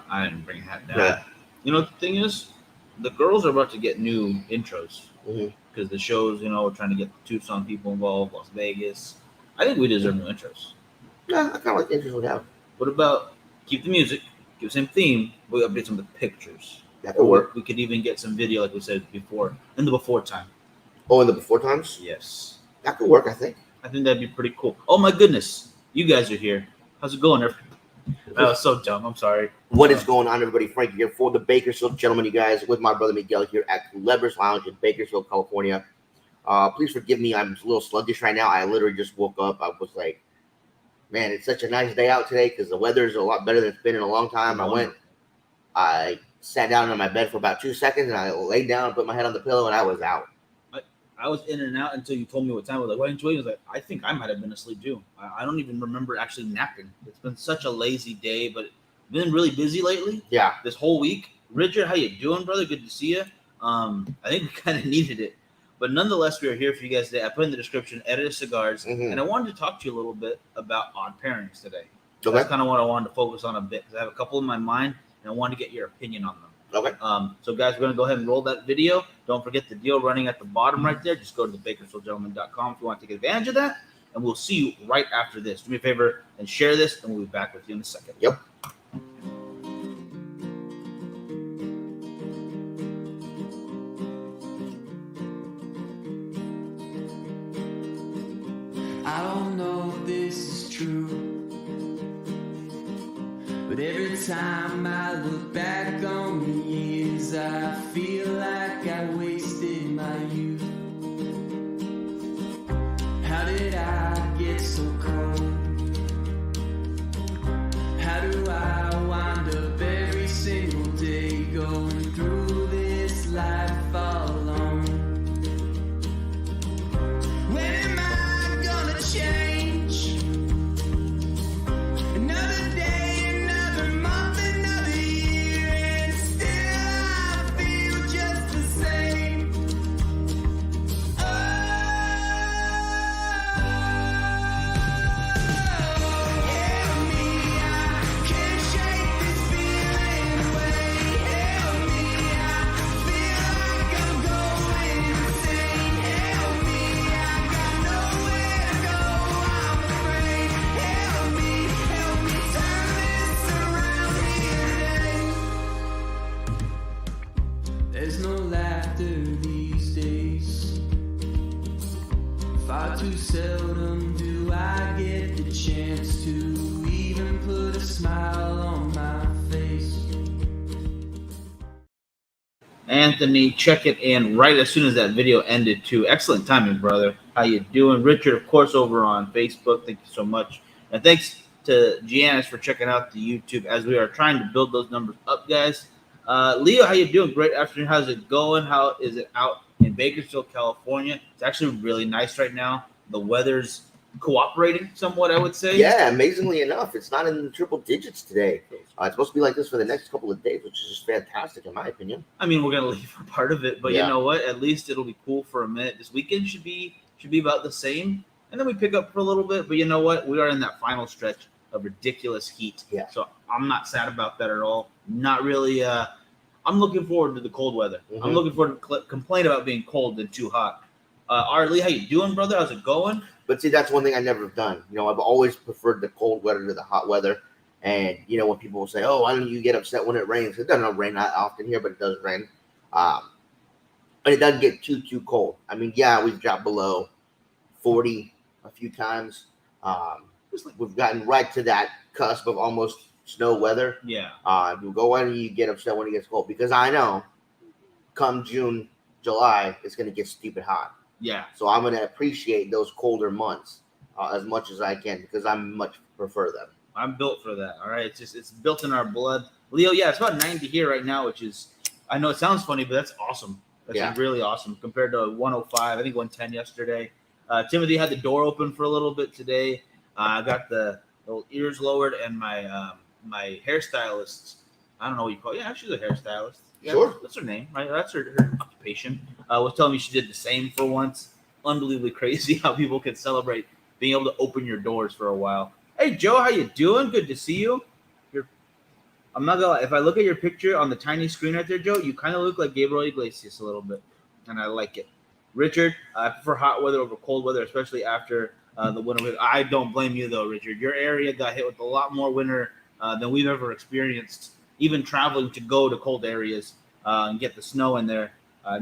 I didn't bring a hat down. Yeah. You know, the thing is, the girls are about to get new intros Mm-hmm. because the shows, we're trying to get the Tucson people involved, Las Vegas. I think we deserve new intros. Yeah, I kind of like the intros we have. What about keep the music, keep the same theme, but we update some of the pictures? That could Or work. we could even get some video, like we said before, in the before time. Oh, in the before times? Yes. That could work, I think. I think that'd be pretty cool. Oh my goodness, you guys are here. How's it going, everybody? That was so dumb. I'm sorry. What is going on, everybody? Frank here for the Bakersfield Gentlemen, you guys, with my brother Miguel here at Lever's Lounge in Bakersfield, California. Please forgive me. I'm a little sluggish right now. I literally just woke up. I was like, man, it's such a nice day out today because the weather is a lot better than it's been in a long time. I sat down on my bed for about 2 seconds, and I laid down, put my head on the pillow, and I was out. I was in and out until you told me what time. I was like, why didn't you wait? I was like, I think I might have been asleep too. I don't even remember actually napping. It's been such a lazy day, but been really busy lately. Yeah. This whole week. Richard, how you doing, brother? Good to see you. I think we kind of needed it. But nonetheless, we are here for you guys today. I put in the description, Erez Cigars, and I wanted to talk to you a little bit about odd pairings today. Okay. That's kind of what I wanted to focus on a bit because I have a couple in my mind, and I wanted to get your opinion on them. Okay. So, guys, we're going to go ahead and roll that video. Don't forget the deal running at the bottom right there. Just go to the bakersfieldgentleman.com if you want to take advantage of that. And we'll see you right after this. Do me a favor and share this, and we'll be back with you in a second. Yep. I don't know if this is true, but every time I look back on the years, I feel like I wasted my youth. How did I get so cold? How do I wind up every single day going through this life all alone? When am I gonna change? Another day, another month, another year, and still I feel just the same. Oh, help me, I can't shake this feeling away. Help me, I feel like I'm going insane. Help me, I got nowhere to go, I'm afraid. Help me turn this around here today. There's no laughter these days. Far too seldom do I get the chance to even put a smile on my face. Anthony, check it in right as soon as that video ended, too. Excellent timing, brother. How you doing? Richard, of course, over on Facebook. Thank you so much. And thanks to Giannis for checking out the YouTube as we are trying to build those numbers up, guys. Leo, how you doing? Great afternoon. How's it going? How is it out in Bakersfield, California? It's actually really nice right now. The weather's cooperating somewhat, I would say. Yeah, amazingly enough, it's not in the triple digits today. It's supposed to be like this for the next couple of days, which is just fantastic in my opinion. I mean, we're gonna leave for part of it, but Yeah. you know what? At least it'll be cool for a minute. This weekend should be about the same, and then we pick up for a little bit. But you know what? We are in that final stretch of ridiculous heat. Yeah. So I'm not sad about that at all. Not really. I'm looking forward to the cold weather. I'm looking forward to complain about being cold and too hot. Arlie, how you doing, brother? How's it going? But see, that's one thing I never have done. You know, I've always preferred the cold weather to the hot weather. And, you know, when people will say, oh, why don't you get upset when it rains? It doesn't rain that often here, but it does rain. But it doesn't get too cold. I mean, yeah, we've dropped below 40 a few times. We've gotten right to that cusp of almost snow weather. Yeah. You go, why don't you get upset when it gets cold? Because I know come June, July, it's going to get stupid hot. Yeah. So I'm going to appreciate those colder months as much as I can because I much prefer them. I'm built for that. All right. It's built in our blood. Leo, yeah, it's about 90 here right now, which is, I know it sounds funny, but that's awesome. That's really awesome compared to 105. I think 110 yesterday. Timothy had the door open for a little bit today. I got the little ears lowered, and my my hairstylist, I don't know what you call it. Yeah, she's a hairstylist. Yeah, sure. That's her name, right? That's her occupation. Was telling me she did the same for once. Unbelievably crazy how people can celebrate being able to open your doors for a while. Hey, Joe, how you doing? Good to see you. I'm not gonna lie. If I look at your picture on the tiny screen right there, Joe, you kind of look like Gabriel Iglesias a little bit, and I like it. Richard, I prefer hot weather over cold weather, especially after the winter. I don't blame you though, Richard. Your area got hit with a lot more winter than we've ever experienced. Even traveling to go to cold areas and get the snow in there,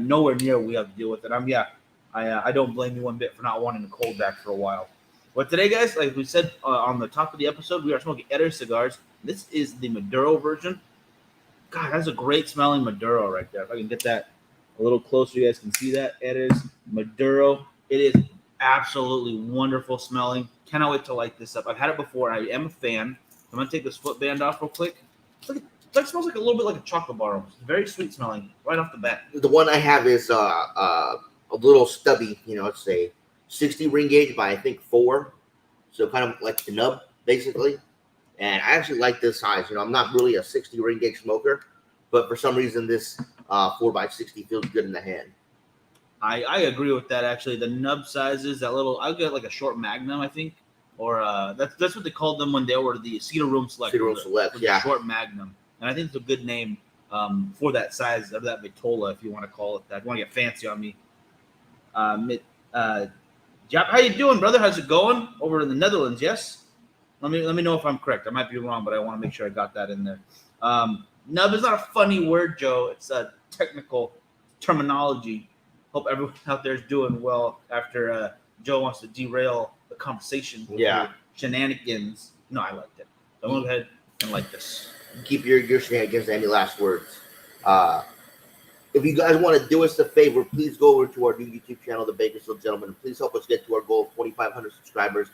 nowhere near we have to deal with it. I don't blame you one bit for not wanting the cold back for a while. But today, guys, like we said on the top of the episode, we are smoking Erez cigars. This is the Maduro version. God, that's a great smelling Maduro right there. If I can get that a little closer, you guys can see that. Erez Maduro. It is absolutely wonderful smelling. Cannot wait to light this up. I've had it before. I am a fan. I'm going to take this footband off real quick. That smells like a little bit like a chocolate bar almost. Very sweet smelling right off the bat. The one I have is a little stubby, it's a 60 ring gauge by I think 4, so kind of like the nub basically. And I actually like this size. I'm not really a 60 ring gauge smoker, but for some reason this 4x60 feels good in the hand. I agree with that actually. The nub sizes, that little, I'll get like a short Magnum, I think, or that's what they called them when they were the Cedar Room Select. Cedar Room Select, yeah. Short Magnum, and I think it's a good name for that size of that Vitola, if you want to call it that. If you want to get fancy on me. Jap, how you doing, brother? How's it going over in the Netherlands? Yes. Let me know if I'm correct. I might be wrong, but I want to make sure I got that in there. Nub is not a funny word, Joe. It's a technical terminology. Hope everyone out there is doing well after Joe wants to derail the conversation with your shenanigans. No, I liked it. So go ahead and like this. Keep your shenanigans to any last words. If you guys want to do us a favor, please go over to our new YouTube channel, The Bakersfield Gentleman, and please help us get to our goal of 2,500 subscribers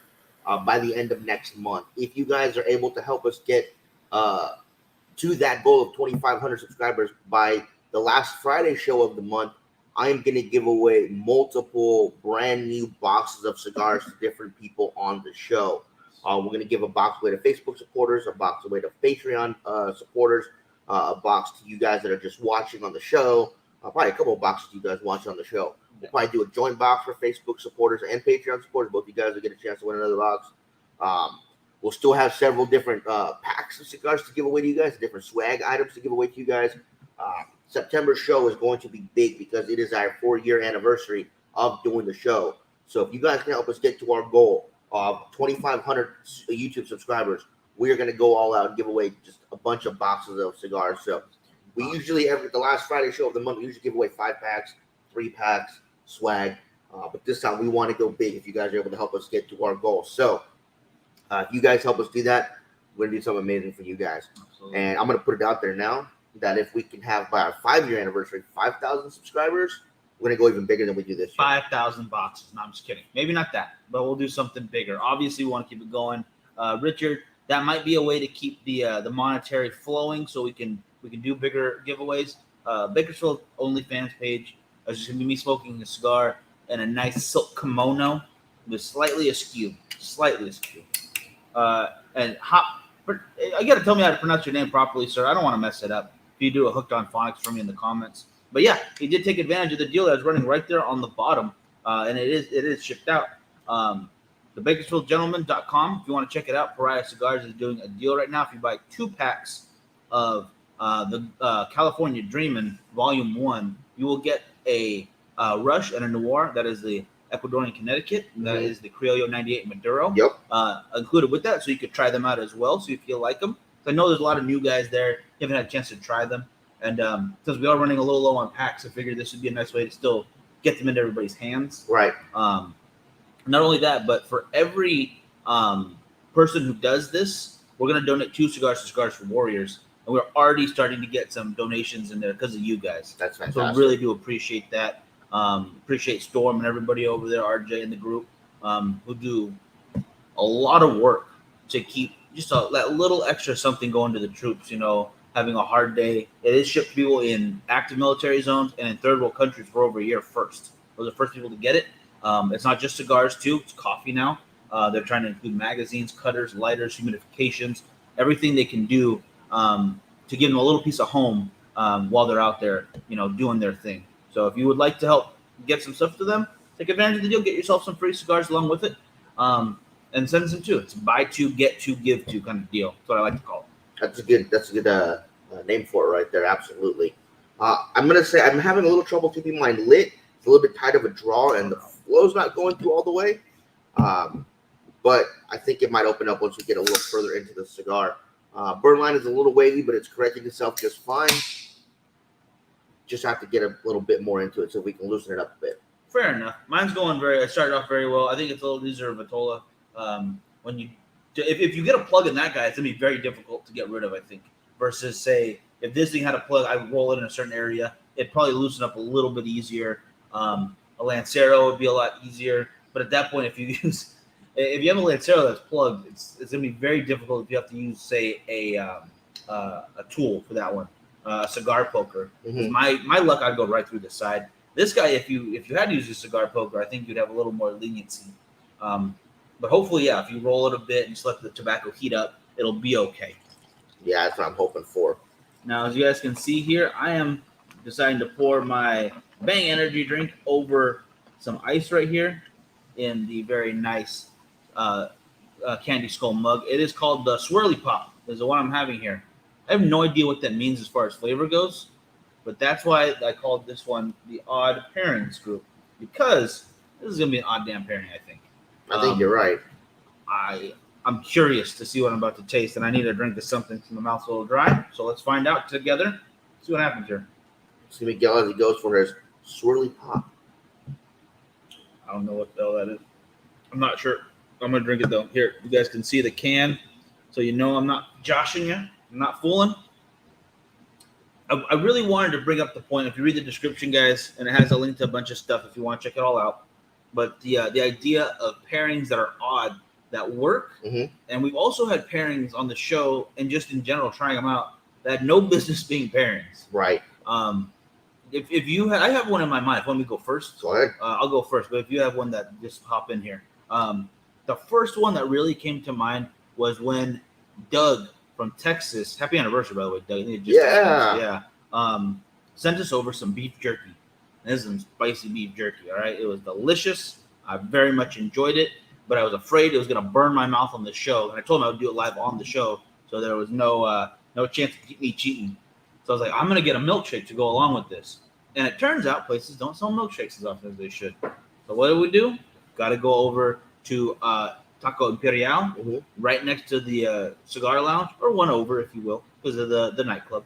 by the end of next month. If you guys are able to help us get to that goal of 2,500 subscribers by the last Friday show of the month, I am going to give away multiple brand new boxes of cigars to different people on the show. We're going to give a box away to Facebook supporters, a box away to Patreon supporters, a box to you guys that are just watching on the show, probably a couple of boxes to you guys watching on the show. We'll probably do a joint box for Facebook supporters and Patreon supporters. Both you guys will get a chance to win another box. We'll still have several different packs of cigars to give away to you guys, different swag items to give away to you guys. September show is going to be big because it is our 4-year anniversary of doing the show. So if you guys can help us get to our goal of 2,500 YouTube subscribers, we are going to go all out and give away just a bunch of boxes of cigars. So we usually, the last Friday show of the month, we usually give away 5 packs, 3 packs, swag. But this time we want to go big if you guys are able to help us get to our goal. So if you guys help us do that, we're going to do something amazing for you guys. Absolutely. And I'm going to put it out there now that if we can have by our 5-year anniversary 5,000 subscribers, we're going to go even bigger than we do this year. 5,000 boxes. No, I'm just kidding. Maybe not that, but we'll do something bigger. Obviously, we want to keep it going. Richard, that might be a way to keep the monetary flowing so we can do bigger giveaways. Bakersfield OnlyFans page is just going to be me smoking a cigar and a nice silk kimono with slightly askew. And hop. I got to tell me how to pronounce your name properly, sir. I don't want to mess it up. If you do a hooked on phonics for me in the comments. But yeah, he did take advantage of the deal that was running right there on the bottom, and it is shipped out. TheBakersfieldGentleman.com. If you want to check it out, Pariah Cigars is doing a deal right now. If you buy 2 packs of the California Dreamin' Volume 1, you will get a Rush and a Noir. That is the Ecuadorian Connecticut. Mm-hmm. That is the Criollo 98 Maduro. Yep. Included with that, so you could try them out as well. So if you like them, I know there's a lot of new guys there. You haven't had a chance to try them. And since we are running a little low on packs, I figured this would be a nice way to still get them into everybody's hands. Right. Not only that, but for every person who does this, we're going to donate 2 cigars to Cigars for Warriors. And we're already starting to get some donations in there because of you guys. That's fantastic. So I really do appreciate that. Appreciate Storm and everybody over there, RJ and the group, who do a lot of work to keep just that little extra something going to the troops, having a hard day. It is shipped to people in active military zones and in third world countries for over a year first. Those are the first people to get it. It's not just cigars, too. It's coffee now. They're trying to include magazines, cutters, lighters, humidifications, everything they can do to give them a little piece of home while they're out there, doing their thing. So if you would like to help get some stuff to them, take advantage of the deal. Get yourself some free cigars along with it, and send some too. It's buy 2, get 2, give 2 kind of deal. That's what I like to call it. That's a good name for it right there. Absolutely. I'm gonna say I'm having a little trouble keeping mine lit. It's a little bit tight of a draw, and the flow's not going through all the way. But I think it might open up once we get a little further into the cigar. Burn line is a little wavy, but it's correcting itself just fine. Just have to get a little bit more into it so we can loosen it up a bit. Fair enough. Mine's going I started off very well. I think it's a little easier Vitola. When you, if you get a plug in that guy, it's gonna be very difficult to get rid of. I think versus say if this thing had a plug, I would roll it in a certain area. It'd probably loosen up a little bit easier. A Lancero would be a lot easier. But at that point, if you have a Lancero that's plugged, it's gonna be very difficult if you have to use say a tool for that one, a cigar poker. Mhm. My luck, I'd go right through the side. This guy, if you had to use a cigar poker, I think you'd have a little more leniency. But hopefully, yeah, if you roll it a bit and just let the tobacco heat up, it'll be okay. Yeah, that's what I'm hoping for. Now, as you guys can see here, I am deciding to pour my Bang energy drink over some ice right here in the very nice Candy Skull mug. It is called the Swirly Pop. Is the one I'm having here. I have no idea what that means as far as flavor goes, but that's why I called this one the Odd Pairings Group, because this is going to be an odd damn pairing, I think. I think you're right. I'm curious to see what I'm about to taste, and I need a drink of something from the mouth's a little dry. So let's find out together. See what happens here. See Miguel as he goes for his swirly pop. I don't know what the hell that is. I'm not sure. I'm gonna drink it though. Here, you guys can see the can, so you know I'm not joshing you. I'm not fooling. I really wanted to bring up the point. If you read the description, guys, and it has a link to a bunch of stuff if you want to check it all out. But the idea of pairings that are odd that work, and we've also had pairings on the show and just in general trying them out that had no business being pairings. Right. If you had, I have one in my mind. Let me go first. Go ahead. I'll go first. But if you have one that just hop in here, the first one that really came to mind was when Doug from Texas. Happy anniversary, by the way, Doug. Yeah. Sent us over some beef jerky. This is some spicy beef jerky. All right, it was delicious. I very much enjoyed it, but I was afraid it was going to burn my mouth on the show. And I told him I would do it live on the show, so there was no chance to keep me cheating. So I was like, I'm going to get a milkshake to go along with this. And it turns out places don't sell milkshakes as often as they should. So what do? Got to go over to Taco Imperial, right next to the cigar lounge, or one over, if you will, because of the nightclub,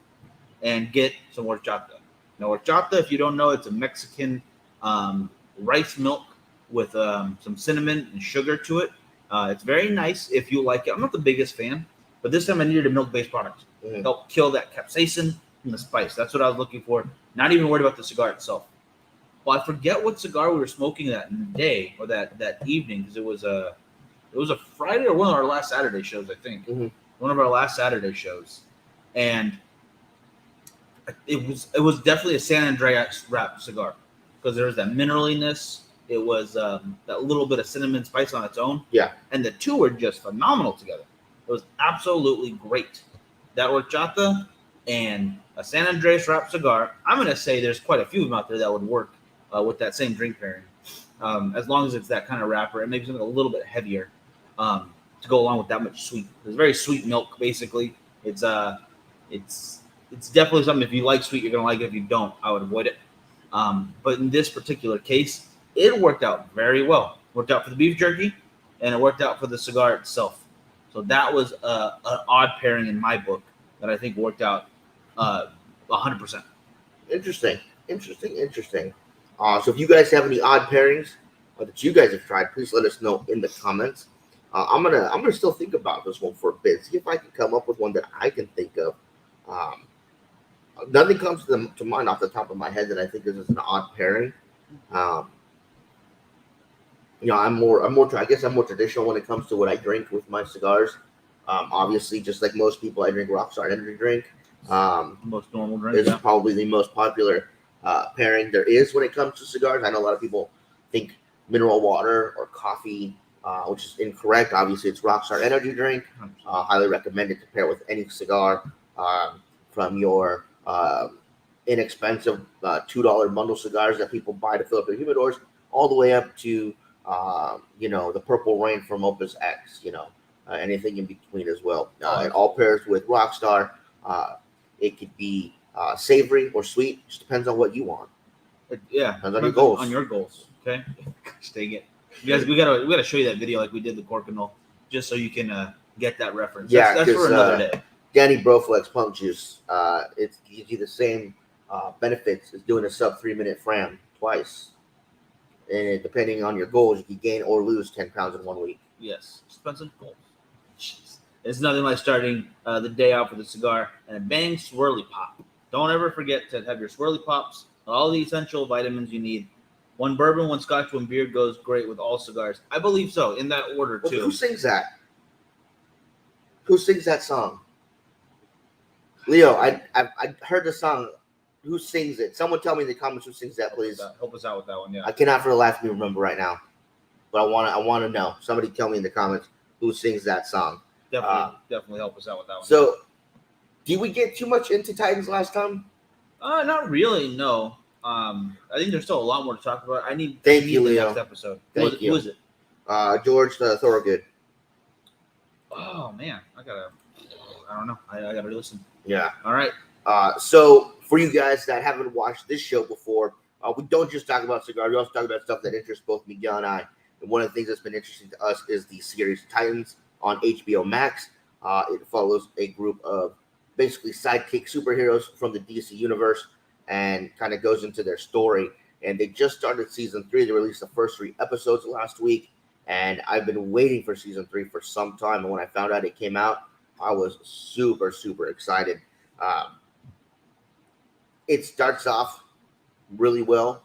and get some horchata. Now, horchata, if you don't know, it's a Mexican rice milk with some cinnamon and sugar to it. It's very nice if you like it. I'm not the biggest fan, but this time I needed a milk-based product to help kill that capsaicin and the spice. That's what I was looking for. Not even worried about the cigar itself. Well, I forget what cigar we were smoking that day or that evening, because it was a Friday or one of our last Saturday shows, I think. One of our last Saturday shows, and it was definitely a San Andreas wrapped cigar, because there was that mineraliness. It was that little bit of cinnamon spice on its own. Yeah. And the two were just phenomenal together. It was absolutely great. That horchata and a San Andreas wrapped cigar. I'm going to say there's quite a few of them out there that would work with that same drink pairing, as long as it's that kind of wrapper and maybe something a little bit heavier to go along with that much sweet. It's very sweet milk, basically. It's definitely something, if you like sweet, you're going to like it. If you don't, I would avoid it. But in this particular case, it worked out very well. It worked out for the beef jerky, and it worked out for the cigar itself. So that was an odd pairing in my book that I think worked out 100%. Interesting. So if you guys have any odd pairings that you guys have tried, please let us know in the comments. I'm gonna still think about this one for a bit. See if I can come up with one that I can think of. Nothing comes to mind off the top of my head that I think is an odd pairing. I'm more traditional when it comes to what I drink with my cigars. Obviously, just like most people, I drink Rockstar energy drink. Most normal drink. It's probably the most popular pairing there is when it comes to cigars. I know a lot of people think mineral water or coffee, which is incorrect. Obviously, it's Rockstar energy drink. Highly recommended to pair with any cigar, from your inexpensive $2 bundle cigars that people buy to fill up their humidors, all the way up to the Purple Rain from Opus X. anything in between as well. Oh, It all pairs with Rockstar. It could be savory or sweet. Just depends on what you want. Yeah, Depends on your goals. On your goals, okay. Gosh, dang it, you guys, we gotta show you that video like we did the Corkinol, just so you can get that reference. Yeah, that's for 'cause, another day. Danny Broflex Pump Juice. It gives you the same benefits as doing a sub 3-minute fram twice. And depending on your goals, you can gain or lose 10 pounds in 1 week. Yes, just depends on goals. Jeez. It's nothing like starting the day out with a cigar and a bang swirly pop. Don't ever forget to have your swirly pops, all the essential vitamins you need. One bourbon, one scotch, one beer goes great with all cigars. I believe so, in that order Well, too. who sings that? Who sings that song? Leo, I heard the song. Who sings it? Someone tell me in the comments who sings that, please. Help us out with that one, yeah. I cannot for the life of me remember right now, but I want to know. Somebody tell me in the comments who sings that song. Definitely help us out with that one. So, did we get too much into Titans last time? Not really, no. I think there's still a lot more to talk about. Thank you, the Leo. next episode. Thank you. Who is it? George Thorogood. Oh man, I don't know. I gotta listen. Yeah. All right. So for you guys that haven't watched this show before, we don't just talk about cigars. We also talk about stuff that interests both Miguel and I. And one of the things that's been interesting to us is the series Titans on HBO Max. It follows a group of basically sidekick superheroes from the DC universe and kind of goes into their story. And they just started season 3. They released the first 3 episodes last week. And I've been waiting for season 3 for some time. And when I found out it came out, I was super, super excited. It starts off really well,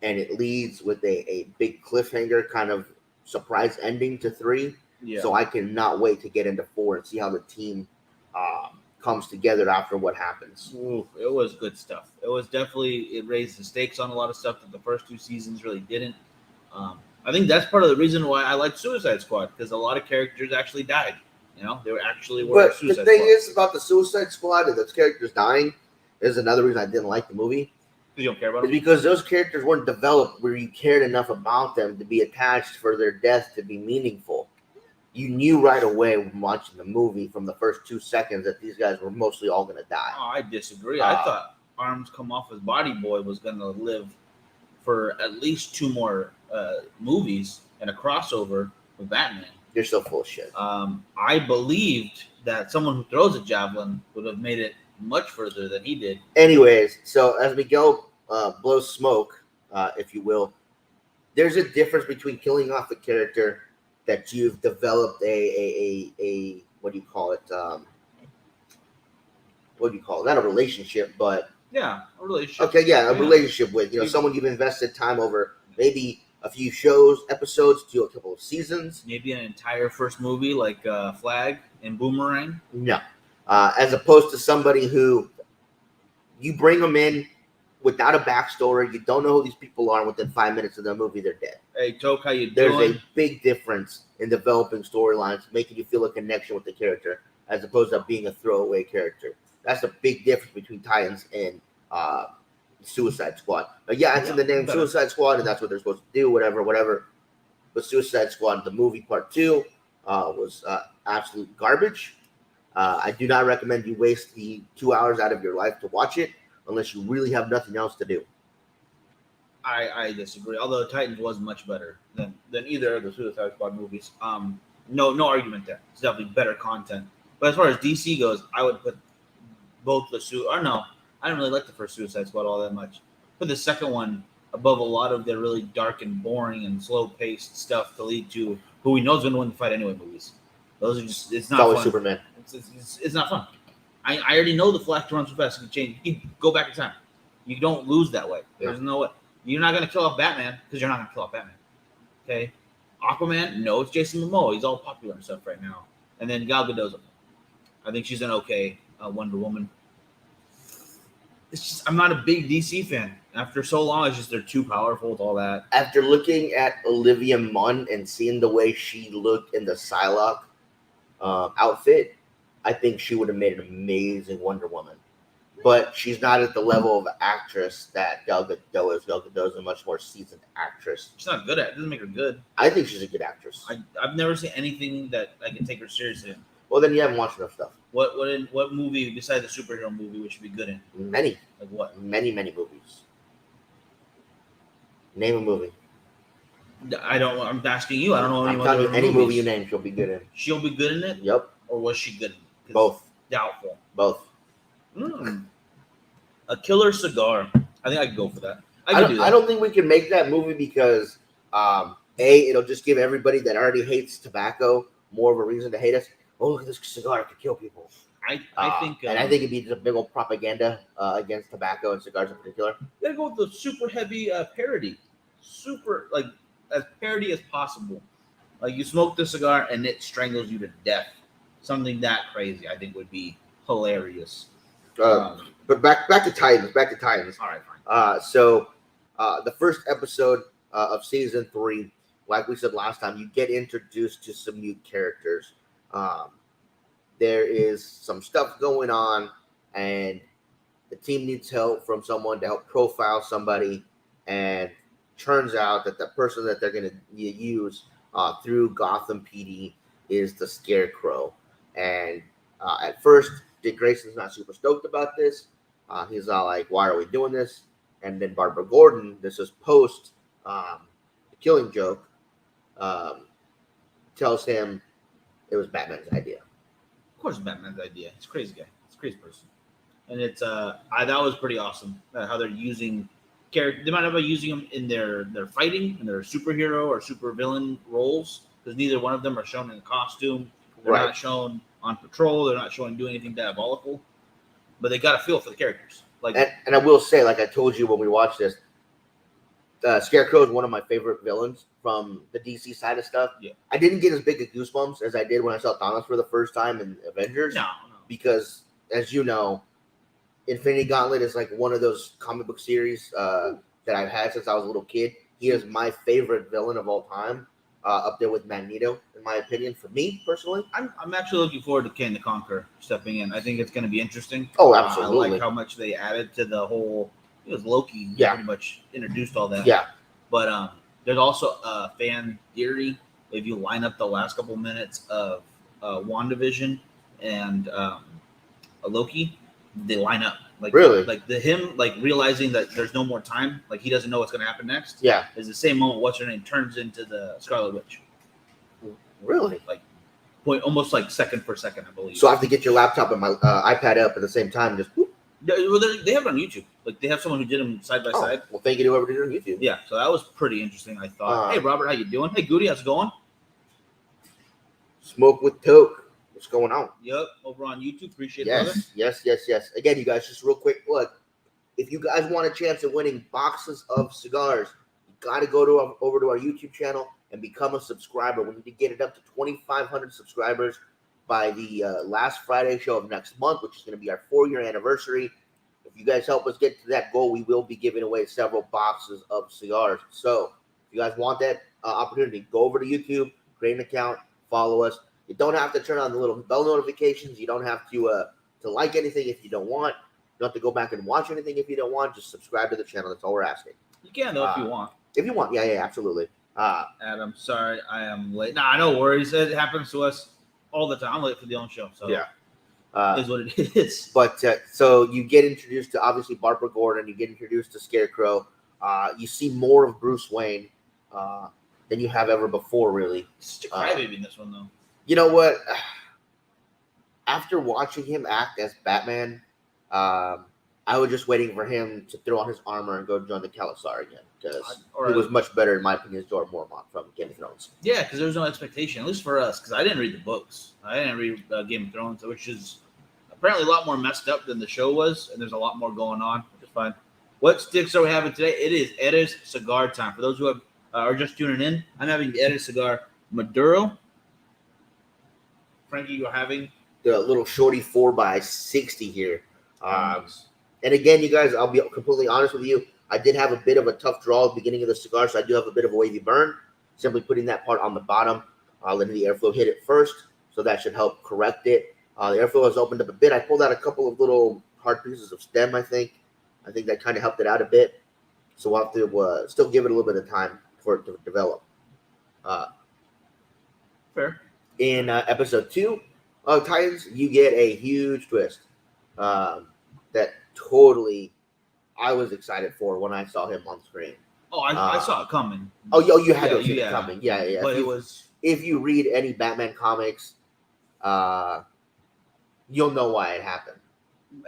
and it leads with a big cliffhanger, kind of surprise ending to 3. Yeah. So I cannot wait to get into 4 and see how the team comes together after what happens. Ooh, it was good stuff. It was definitely, it raised the stakes on a lot of stuff that the first 2 seasons really didn't. I think that's part of the reason why I like Suicide Squad, because a lot of characters actually died. You know, they were actually But Suicide the thing Squad. is about the Suicide Squad and those characters dying is another reason I didn't like the movie. You don't care about It's them? because those characters weren't developed where you cared enough about them to be attached for their death to be meaningful. You knew right away when watching the movie from the first 2 seconds that these guys were mostly all going to die. Oh, I disagree. I thought Arms Come Off as Body Boy was going to live for at least 2 more movies and a crossover with Batman. You're so full of shit. I believed that someone who throws a javelin would have made it much further than he did. Anyways, so as Miguel blows smoke, if you will, there's a difference between killing off a character that you've developed a what do you call it? What do you call it? Not a relationship, but Yeah, a relationship. okay, yeah, a Yeah. relationship with, someone you've invested time over, maybe a few shows, episodes, to a couple of seasons. Maybe an entire first movie like Flag and Boomerang. No. As opposed to somebody who you bring them in without a backstory, you don't know who these people are, and within 5 minutes of the movie, they're dead. Hey, Toke, how you There's doing? a big difference in developing storylines, making you feel a connection with the character, as opposed to being a throwaway character. That's a big difference between Titans and Suicide Squad. But yeah, it's in the name better. Suicide Squad, and that's what they're supposed to do, whatever. But Suicide Squad, the movie part 2, was absolute garbage. I do not recommend you waste the 2 hours out of your life to watch it unless you really have nothing else to do. I disagree. Although Titans was much better than either of the Suicide Squad movies. No argument there. It's definitely better content. But as far as DC goes, I would put both I didn't really like the first Suicide Squad all that much. Put the second one above a lot of the really dark and boring and slow-paced stuff to lead to who we know is going to win the fight anyway movies. Those are just, it's not It's always fun. Superman. It's not fun. I already know the Flash runs so fast. You can change. You can go back in time. You don't lose that way. There's no way. You're not going to kill off Batman because you're not going to kill off Batman. Okay? Aquaman, no, it's Jason Momoa. He's all popular and stuff right now. And then Gal Gadot's okay. I think she's an okay Wonder Woman. It's just, I'm not a big DC fan. After so long, it's just they're too powerful with all that. After looking at Olivia Munn and seeing the way she looked in the Psylocke outfit, I think she would have made an amazing Wonder Woman. but she's not at the level of actress that Gal Gadot is. Gal Gadot is a much more seasoned actress. She's not good at it. It doesn't make her good. I think she's a good actress. I've never seen anything that I can take her seriously in. Well, then you haven't watched enough stuff. What movie besides the superhero movie would she be good in? Many. Like what? Many movies. Name a movie. I don't. I'm asking you. I don't know I'm any telling you, other any movies. movie you name, she'll be good in. She'll be good in it. Yep. Or was she good in it? 'Cause Both. Doubtful. Both. A killer cigar. I think I could go for that. I could do that. I don't think we can make that movie because it'll just give everybody that already hates tobacco more of a reason to hate us. Oh, look at this cigar! It could kill people. I think. And I think it'd be just a big old propaganda against tobacco and cigars in particular. You gotta go with the super heavy parody. Super, like, as parody as possible. Like, you smoke the cigar and it strangles you to death. Something that crazy, I think, would be hilarious. But back to Titans. Back to Titans. All right, fine. So the first episode of season 3, like we said last time, you get introduced to some new characters. There is some stuff going on, and the team needs help from someone to help profile somebody. And turns out that the person that they're going to use through Gotham PD is the Scarecrow. And at first, Dick Grayson's not super stoked about this. He's all like, why are we doing this? And then Barbara Gordon, this is post the Killing Joke, tells him it was Batman's idea. Of course, it's Batman's idea. He's a crazy guy. He's a crazy person. And it's that was pretty awesome. How they're using character. They might not be using them in their fighting and their superhero or supervillain roles, because neither one of them are shown in a costume. They're not shown on patrol. They're not showing doing anything diabolical. But they got a feel for the characters. Like, and I will say, like I told you when we watched this, Scarecrow is one of my favorite villains from the DC side of stuff. Yeah. I didn't get as big a goosebumps as I did when I saw Thanos for the first time in Avengers. No. Because, as you know, Infinity Gauntlet is like one of those comic book series that I've had since I was a little kid. He is my favorite villain of all time, up there with Magneto, in my opinion, for me personally. I'm actually looking forward to Kang the Conqueror stepping in. I think it's going to be interesting. Oh, absolutely. I like how much they added to the whole. It was Loki. Yeah. Pretty much introduced all that. Yeah. But there's also a fan theory. If you line up the last couple minutes of WandaVision and Loki, they line up. Like, really? Like him realizing that there's no more time, like he doesn't know what's going to happen next. Yeah. Is the same moment what's her name turns into the Scarlet Witch. Really? Like almost like second for second, I believe. So I have to get your laptop and my iPad up at the same time. Just whoop. Well, they have it on YouTube. Like they have someone who did them side by side. Well, thank you to whoever did it on YouTube. Yeah, so that was pretty interesting. I thought. Hey, Robert, how you doing? Hey, Goody, how's it going? Smoke with Toke. What's going on? Yep, over on YouTube. Appreciate it, brother. Yes. Again, you guys, just real quick look. If you guys want a chance of winning boxes of cigars, you got to go over to our YouTube channel and become a subscriber. We need to get it up to 2,500 subscribers by the last Friday show of next month, which is going to be our 4-year anniversary. If you guys help us get to that goal, we will be giving away several boxes of cigars. So if you guys want that opportunity, go over to YouTube, create an account, follow us. You don't have to turn on the little bell notifications. You don't have to like anything if you don't want. You don't have to go back and watch anything if you don't want. Just subscribe to the channel. That's all we're asking. You can though if you want. If you want, yeah, absolutely. Adam, sorry, I am late. Nah, no worries. It happens to us all the time. I'm late for the own show, so yeah, is what it is. But so you get introduced to obviously Barbara Gordon. You get introduced to Scarecrow. You see more of Bruce Wayne than you have ever before, really. Such a crybaby in this one, though. You know what? After watching him act as Batman, I was just waiting for him to throw on his armor and go join the Khalasar again, because he was much better, in my opinion, as Jorah Mormont from Game of Thrones. Yeah, because there was no expectation, at least for us, because I didn't read the books. I didn't read Game of Thrones, which is apparently a lot more messed up than the show was, and there's a lot more going on, which is fine. What sticks are we having today? It is Erez Cigar time. For those who are just tuning in, I'm having the Erez Cigar Maduro. Frankie, you're having the little shorty 4x60 here. And again, you guys, I'll be completely honest with you. I did have a bit of a tough draw at the beginning of the cigar, so I do have a bit of a wavy burn. Simply putting that part on the bottom, letting the airflow hit it first, so that should help correct it. The airflow has opened up a bit. I pulled out a couple of little hard pieces of stem. I think that kind of helped it out a bit. So we'll have to still give it a little bit of time for it to develop. Fair. In episode 2 of Titans, you get a huge twist that totally I was excited for when I saw him on screen. Oh, I saw it coming. Oh, you had to have seen yeah. it coming. Yeah. But it was. If you read any Batman comics, you'll know why it happened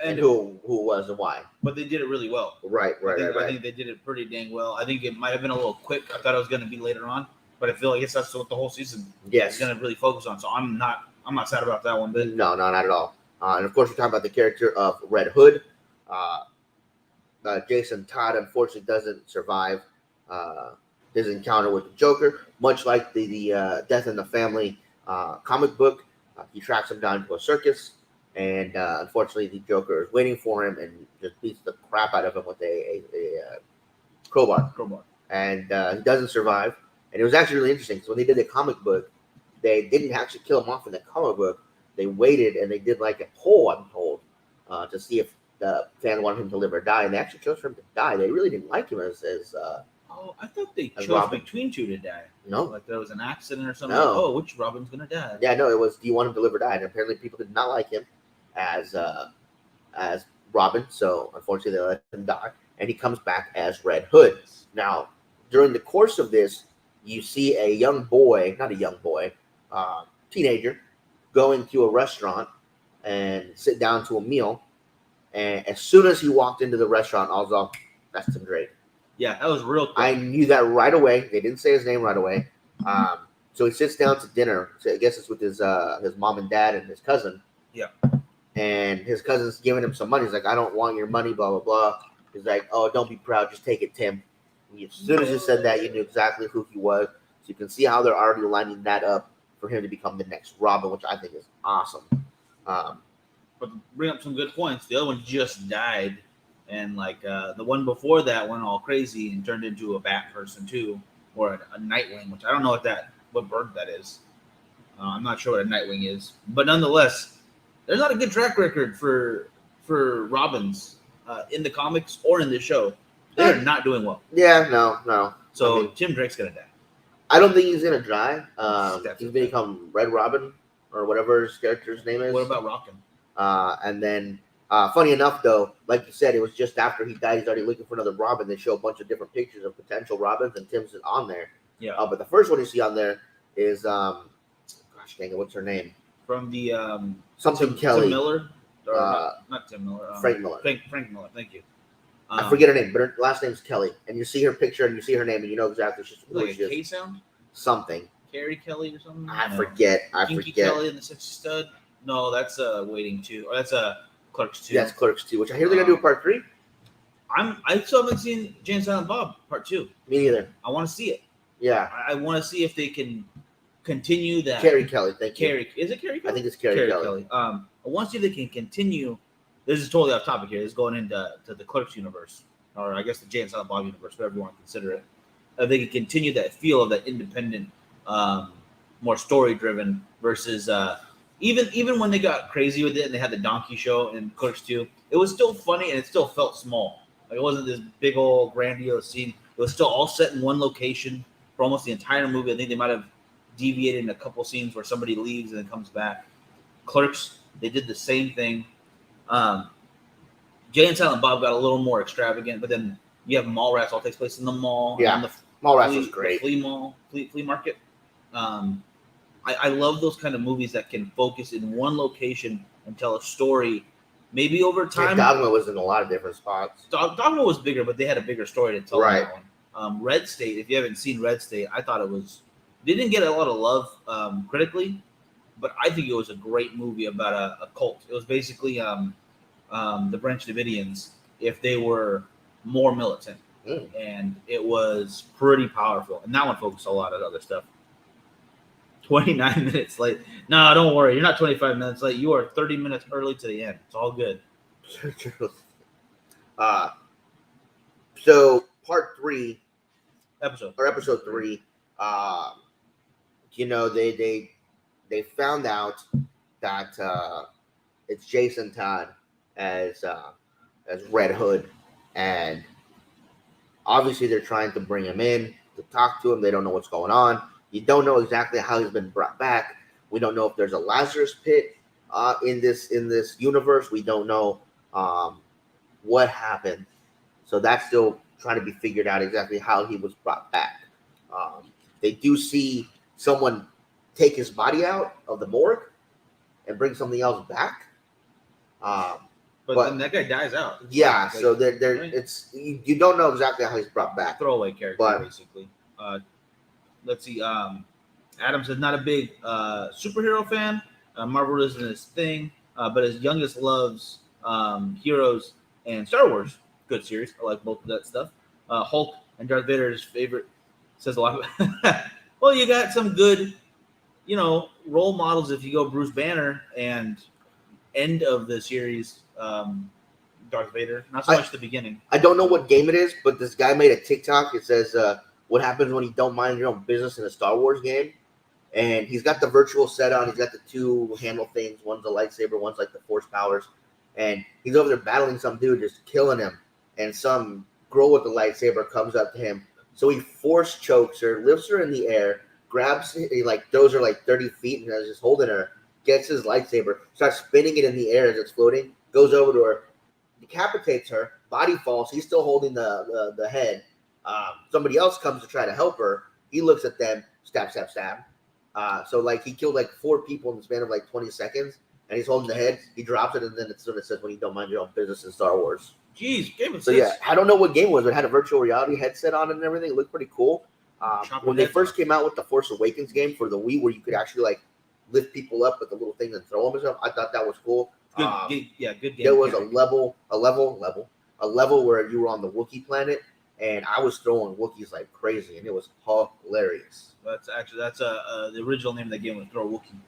and who it was and why. But they did it really well. Right. I think they did it pretty dang well. I think it might have been a little quick. I thought it was going to be later on, but I feel like that's what the whole season is going to really focus on. So I'm not sad about that one bit. No, not at all. And of course, we're talking about the character of Red Hood. Jason Todd unfortunately doesn't survive his encounter with the Joker, much like the Death in the Family comic book. He tracks him down to a circus, and unfortunately, the Joker is waiting for him and just beats the crap out of him with a crowbar. And he doesn't survive. And it was actually really interesting. So when they did the comic book, they didn't actually kill him off in the comic book. They waited and they did like a poll, I'm told, to see if the fan wanted him to live or die. And they actually chose for him to die. They really didn't like him as I thought they chose Robin. between two to die. No. Like there was an accident or something. No. Like, oh, which Robin's going to die? Yeah, no, it was, do you want him to live or die? And apparently people did not like him as Robin. So unfortunately, they let him die. And he comes back as Red Hood. Now, during the course of this, you see a young boy, not a young boy, teenager, going to a restaurant and sit down to a meal. And as soon as he walked into the restaurant, I was like, that's Tim Drake. Yeah, that was real quick. I knew that right away. They didn't say his name right away. So he sits down to dinner. So I guess it's with his mom and dad and his cousin. Yeah. And his cousin's giving him some money. He's like, I don't want your money, blah, blah, blah. He's like, oh, don't be proud. Just take it, Tim. And as soon as you said that, you knew exactly who he was. So you can see how they're already lining that up for him to become the next Robin, which I think is awesome. But to bring up some good points, the other one just died. And like the one before that went all crazy and turned into a bat person too, or a Nightwing, which I don't know what bird that is. I'm not sure what a Nightwing is, but nonetheless, there's not a good track record for Robins in the comics or in this show. They're not doing well. Yeah, no. So I mean, Tim Drake's gonna die. I don't think he's gonna die. He's Definitely. gonna become Red Robin or whatever his character's name is. What about Rockin'? And then, funny enough, though, like you said, it was just after he died. He's already looking for another Robin. They show a bunch of different pictures of potential Robins, and Tim's on there. Yeah. But the first one you see on there is, gosh dang it, what's her name? From the Something Kelly. Tim Miller, or not Tim Miller. Frank Miller. Frank Miller. Thank you. I forget her name, but her last name's Kelly. And you see her picture and you see her name, and you know exactly who Like she a K is. sound. Something. Carrie Kelly or something. I forget. Kinky Kelly and the Sexy Stud. No, that's Waiting 2. Or that's Clerks 2. That's Clerks 2, which I hear they're gonna do a part 3. I still haven't seen Jay and Silent Bob Part 2. Me neither. I want to see it. Yeah. I want to see if they can continue that. Carrie Kelly, thank you. Carrie, is it Carrie Kelly? I think it's Carrie Kelly. I want to see if they can continue. This is totally off topic here. This is going into the Clerks universe, or I guess the Jay and Silent Bob universe, whatever you want to consider it. They can continue that feel of that independent, more story driven versus even when they got crazy with it and they had the donkey show in Clerks 2, it was still funny and it still felt small. Like it wasn't this big old grandiose scene. It was still all set in one location for almost the entire movie. I think they might have deviated in a couple scenes where somebody leaves and then comes back. Clerks, they did the same thing. Jay and Silent Bob got a little more extravagant, but then you have Mallrats all takes place in the mall. Yeah, and the Mallrats was great. Flea market. I love those kind of movies that can focus in one location and tell a story. Maybe over time. Yeah, Dogma was in a lot of different spots. Dogma was bigger, but they had a bigger story to tell. Right. On that one. Red State. If you haven't seen Red State, I thought it was. They didn't get a lot of love critically, but I think it was a great movie about a cult. It was basically the Branch Davidians if they were more militant, and it was pretty powerful. And that one focused a lot on other stuff. 29 minutes late. No, don't worry. You're not 25 minutes late. You are 30 minutes early to the end. It's all good. So part 3, Episode 3, they found out that it's Jason Todd as Red Hood, and obviously they're trying to bring him in to talk to him. They don't know what's going on. You don't know exactly how he's been brought back. We don't know if there's a Lazarus pit in this universe. We don't know what happened. So that's still trying to be figured out exactly how he was brought back. They do see someone take his body out of the morgue and bring something else back. But then that guy dies out. Yeah, Like, so they're right? it's you don't know exactly how he's brought back. Throwaway character, But- basically. Let's see. Adams is not a big superhero fan. Marvel isn't his thing, but his youngest loves Heroes and Star Wars. Good series. I like both of that stuff. Hulk and Darth Vader is his favorite. Says a lot. Well, you got some good, role models. If you go Bruce Banner and end of the series, Darth Vader. Not so much the beginning. I don't know what game it is, but this guy made a TikTok. It says, "What happens when you don't mind your own business in a Star Wars game?" And he's got the virtual set on. He's got the two handle things. One's a lightsaber. One's like the Force powers. And he's over there battling some dude, just killing him. And some girl with the lightsaber comes up to him. So he force chokes her, lifts her in the air, grabs, he throws her 30 feet, and is just holding her. Gets his lightsaber, starts spinning it in the air as it's floating. Goes over to her, decapitates her. Body falls. He's still holding the head. Somebody else comes to try to help her. He looks at them, stab, stab, stab. So he killed 4 people in the span of 20 seconds, and he's holding the head. He drops it, and then it's when it says, "When you don't mind your own business in Star Wars." Jeez, Game of So yeah, I don't know what game it was. It had a virtual reality headset on it and everything. It looked pretty cool. When they first came out with the Force Awakens game for the Wii, where you could actually lift people up with the little thing and throw them and stuff, I thought that was cool. Good game. There was a level where you were on the Wookiee planet, and I was throwing Wookiees like crazy, and it was hilarious. That's the original name of that game was Throw Wookiee.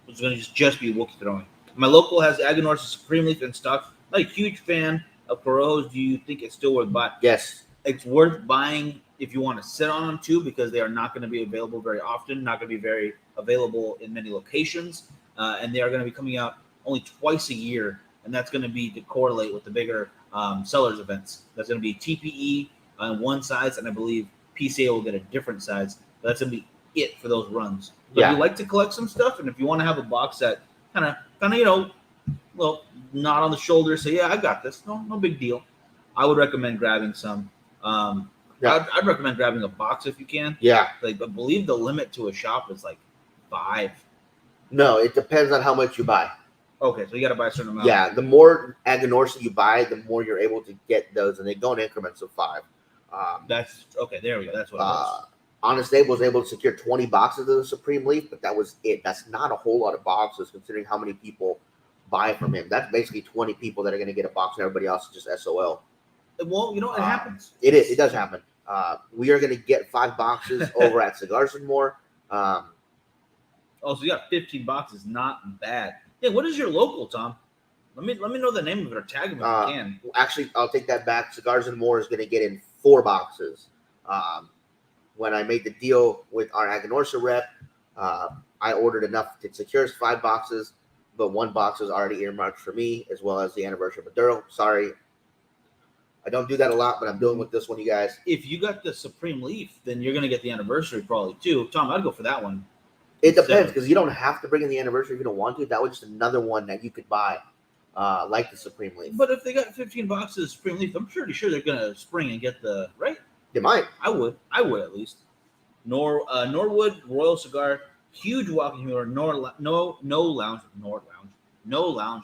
It was going to just be Wookiee throwing. My local has Aganor's Supreme Leaf in stock. Not a huge fan of Corojos. Do you think it's still worth buying? Yes. It's worth buying if you want to sit on them too, because they are not going to be available very often, not going to be very available in many locations, and they are going to be coming out only twice a year, and that's going to be to correlate with the bigger sellers events. That's going to be TPE on one size, and I believe PCA will get a different size. But that's going to be it for those runs. But if you like to collect some stuff, and if you want to have a box set, kind of, not on the shoulder, say, yeah, I got this. No big deal. I would recommend grabbing some. I'd recommend grabbing a box if you can. Yeah. I believe the limit to a shop is 5. No, it depends on how much you buy. Okay, so you got to buy a certain amount. Yeah, the more Aganorsa you buy, the more you're able to get those, and they go in increments of 5. That's okay. There we go. That's what it was. Honest Abe was able to secure 20 boxes of the Supreme Leaf, but that was it. That's not a whole lot of boxes considering how many people buy from him. That's basically 20 people that are going to get a box, and everybody else is just SOL. Well, it happens. It is. It does happen. We are going to get 5 boxes over at Cigars and More. So you got 15 boxes. Not bad. Yeah, what is your local, Tom? Let me know the name of it or tag them if you can. Actually, I'll take that back. Cigars and More is going to get in 4 boxes. When I made the deal with our Aganorsa rep, I ordered enough to secure 5 boxes, but 1 box was already earmarked for me, as well as the anniversary of Maduro. Sorry. I don't do that a lot, but I'm doing with this one, you guys. If you got the Supreme Leaf, then you're going to get the anniversary probably too. Tom, I'd go for that one. It depends, because you don't have to bring in the anniversary if you don't want to. That was just another one that you could buy, like the Supreme Leaf. But if they got 15 boxes of Supreme Leaf, I'm pretty sure they're going to spring and get the, right? They might. I would at least. Norwood Royal Cigar, huge walking humidor. No lounge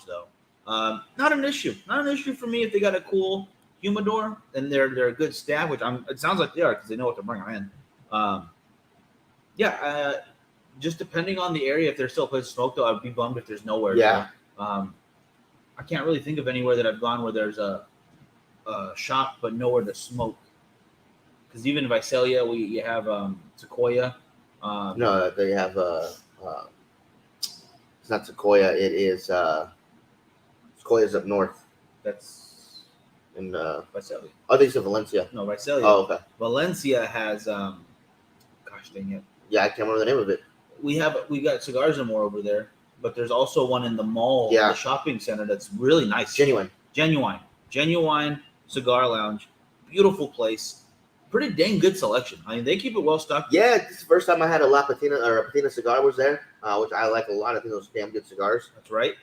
though. Not an issue. Not an issue for me if they got a cool humidor and they're a good staff, which it sounds like they are because they know what to bring them in. Just depending on the area, if there's still a place to smoke though, I'd be bummed if there's nowhere. Yeah. I can't really think of anywhere that I've gone where there's a shop but nowhere to smoke. Because even in Visalia, you have Sequoia. No, they have it's not Sequoia. It is Sequoia's up north. That's in Visalia. Oh, they said Valencia. No, Visalia. Oh, okay. Valencia has gosh dang it. Yeah, I can't remember the name of it. We got Cigars and More over there. but there's also one in the mall, Yeah. the shopping center that's really nice. Genuine. Genuine Cigar Lounge. Beautiful place. Pretty dang good selection. I mean, they keep it well stocked. Yeah, this is the first time I had a La Patina or a Patina cigar was there, which I like a lot. I think those damn good cigars. That's right.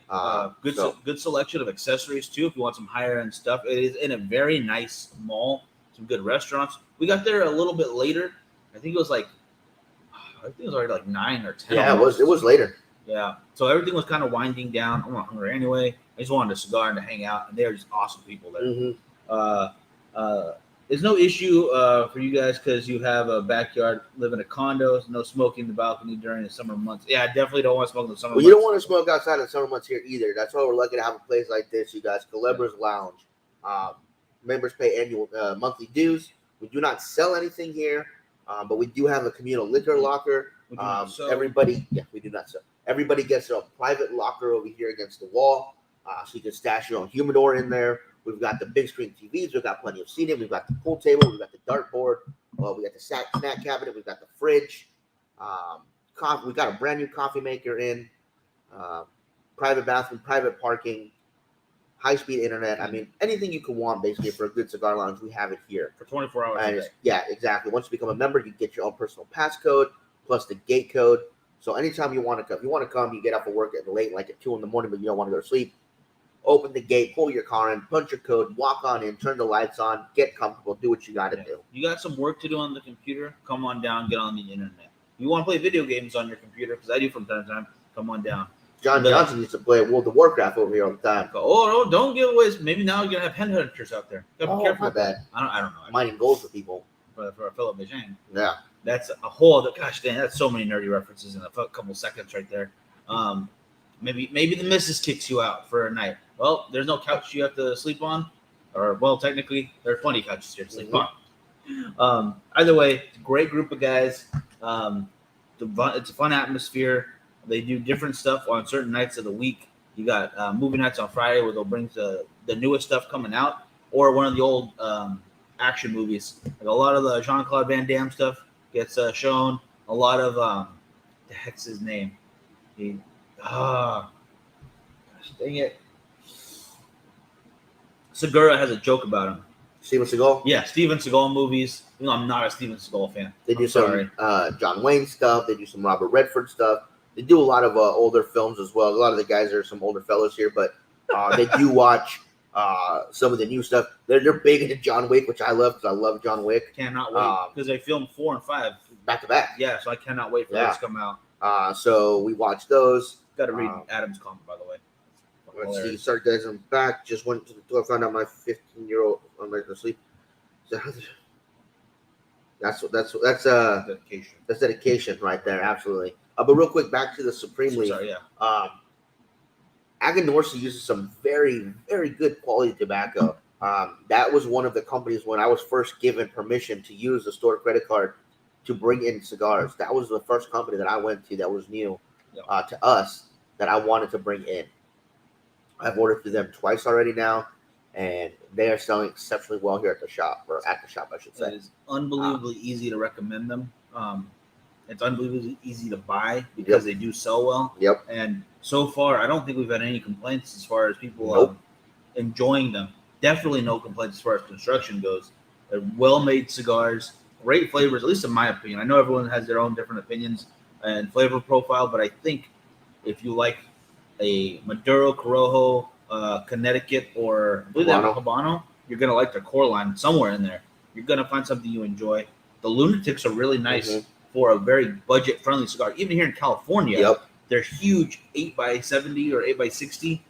Good selection of accessories too. If you want some higher end stuff, it is in a very nice mall. Some good restaurants. We got there a little bit later. I think it was already like 9 or 10. Yeah, almost. it was later. Yeah. So everything was kind of winding down. I'm not hungry anyway. I just wanted a cigar and to hang out, and they are just awesome people there. Mm-hmm. There's no issue for you guys because you have a backyard, live in a condo, no smoking in the balcony during the summer months. Yeah, I definitely don't want to smoke in the summer months. You don't want to smoke outside in the summer months here either. That's why we're lucky to have a place like this, you guys. Calebra's Lounge. Members pay annual monthly dues. We do not sell anything here, but we do have a communal liquor locker. We do not sell. We do not sell. Everybody gets a private locker over here against the wall, so you can stash your own humidor in there. We've got the big screen TVs. We've got plenty of seating. We've got the pool table. We've got the dartboard. We got the snack cabinet. We've got the fridge. We got a brand new coffee maker in. Private bathroom, private parking, high-speed internet. I mean, anything you could want basically for a good cigar lounge, we have it here. For 24 hours a day. Yeah, exactly. Once you become a member, you get your own personal passcode plus the gate code. So anytime you want to come, you get off of work at late, like at 2 a.m, but you don't want to go to sleep. Open the gate, pull your car in, punch your code, walk on in, turn the lights on, get comfortable, do what you got to do. You got some work to do on the computer? Come on down, get on the internet. You want to play video games on your computer? Because I do from time to time. Come on down. John Johnson used to play World of Warcraft over here all the time. Oh, no, don't give away. Maybe now you're going to have headhunters out there. Be careful. My bad. I don't know. Mining gold for people. For Philip Beijing. Yeah. That's a whole other, gosh dang, that's so many nerdy references in a couple seconds right there. Maybe the missus kicks you out for a night. Well, there's no couch you have to sleep on. Well, technically, there are plenty of couches here to sleep on. Either way, it's a great group of guys. It's a fun atmosphere. They do different stuff on certain nights of the week. You got movie nights on Friday where they'll bring the newest stuff coming out, or one of the old action movies. Like a lot of the Jean-Claude Van Damme stuff gets shown. A lot of the heck's his name? Gosh, dang it. Segura has a joke about him. Steven Seagal? Yeah, Steven Seagal movies. You know, I'm not a Steven Seagal fan. They do some John Wayne stuff. They do some Robert Redford stuff. They do a lot of older films as well. A lot of the guys are some older fellows here, but they do watch some of the new stuff. They're big into John Wick, which I love because I love John Wick. Cannot wait because they filmed 4 and 5 back to back. Yeah, so I cannot wait for those to come out. So we watch those. Got to read Adam's comment, by the way. Let's see. Start guys. I'm back. Just went to the door. Found out my 15-year-old. I'm ready to sleep. So that's dedication. That's dedication right there. Absolutely. But real quick, back to the Supreme League. Sorry, yeah. Aganorsa uses some very, very good quality tobacco. That was one of the companies when I was first given permission to use the store credit card to bring in cigars. That was the first company that I went to that was new to us that I wanted to bring in. I've ordered through them twice already now, and they are selling exceptionally well here at the shop, I should say. It is unbelievably easy to recommend them. It's unbelievably easy to buy because they do sell well. Yep. And so far, I don't think we've had any complaints as far as people enjoying them. Definitely no complaints as far as construction goes. They're well-made cigars, great flavors, at least in my opinion. I know everyone has their own different opinions and flavor profile, but I think if you like a Maduro, Corojo, Connecticut, or Habano, you're going to like the core line somewhere in there. You're going to find something you enjoy. The Lunatics are really nice for a very budget-friendly cigar. Even here in California, they're huge 8x70 or 8x60.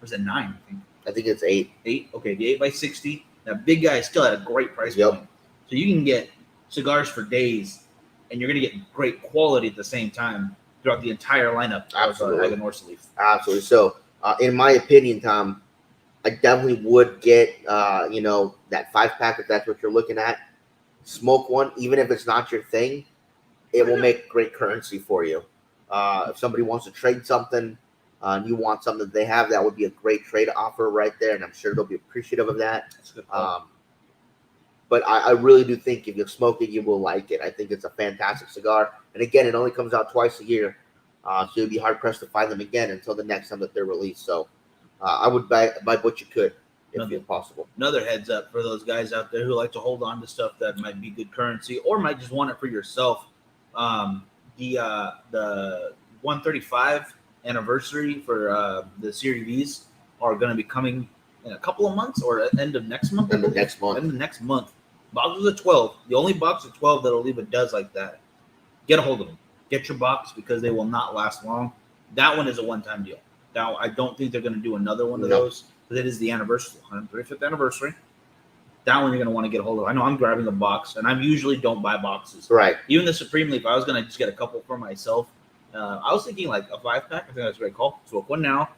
Or is it 9, I think? I think it's 8. 8? Okay, the 8x60. That big guy is still at a great price point. So you can get cigars for days, and you're going to get great quality at the same time throughout the entire lineup of Aganorsa Leaf. Absolutely. So, in my opinion, Tom, I definitely would get, that 5-pack if that's what you're looking at. Smoke one, even if it's not your thing. It will make great currency for you. If somebody wants to trade something and you want something that they have, that would be a great trade offer right there, and I'm sure they'll be appreciative of that. That's a good point. But I really do think if you smoke it, you will like it. I think it's a fantastic cigar. And again, it only comes out twice a year. So you'd be hard pressed to find them again until the next time that they're released. So I would buy what you could if possible. Another heads up for those guys out there who like to hold on to stuff that might be good currency or might just want it for yourself. The 135 anniversary for the Series V's are going to be coming in a couple of months or at end of next month. End of next month. End of next month. Boxes of 12. The only box of 12 that'll leave a does like that. Get a hold of them. Get your box because they will not last long. That one is a one-time deal. Now, I don't think they're going to do another one of those because it is the anniversary, 135th anniversary. That one you're going to want to get a hold of. I know I'm grabbing a box, and I usually don't buy boxes. Right. Even the Supreme Leaf, I was going to just get a couple for myself. I was thinking like a 5-pack. I think that's a great call. So one now,